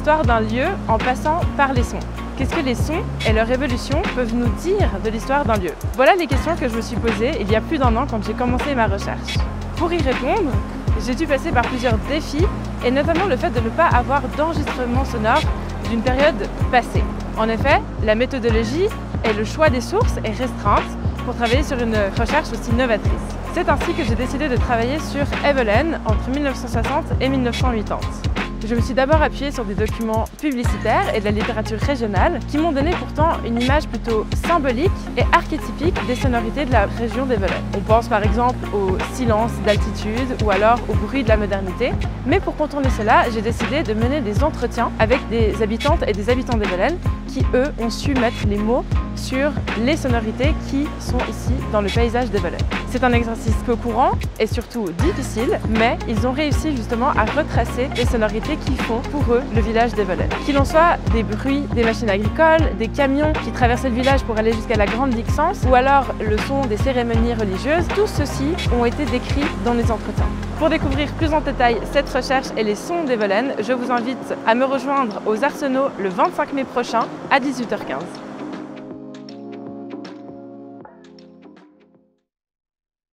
l'histoire d'un lieu en passant par les sons. Qu'est-ce que les sons et leur évolution peuvent nous dire de l'histoire d'un lieu? Voilà les questions que je me suis posées il y a plus d'1 an quand j'ai commencé ma recherche. Pour y répondre, j'ai dû passer par plusieurs défis et notamment le fait de ne pas avoir d'enregistrement sonore d'une période passée. En effet, la méthodologie et le choix des sources est restreinte pour travailler sur une recherche aussi novatrice. C'est ainsi que j'ai décidé de travailler sur Evelyn entre 1960 et 1980. Je me suis d'abord appuyée sur des documents publicitaires et de la littérature régionale qui m'ont donné pourtant une image plutôt symbolique et archétypique des sonorités de la région d'Evelyn. On pense par exemple au silence d'altitude ou alors au bruit de la modernité. Mais pour contourner cela, j'ai décidé de mener des entretiens avec des habitantes et des habitants d'Evelyn qui, eux, ont su mettre les mots sur les sonorités qui sont ici dans le paysage d'Evelyn. C'est un exercice peu courant et surtout difficile, mais ils ont réussi justement à retracer les sonorités qui font pour eux le village d'Evelyn. Qu'il en soit des bruits des machines agricoles, des camions qui traversaient le village pour aller jusqu'à la Grande Dixence ou alors le son des cérémonies religieuses, tout ceci ont été décrits dans les entretiens. Pour découvrir plus en détail cette recherche et les sons d'Evelyn, je vous invite à me rejoindre aux Arsenaux le 25 mai prochain à 18h15.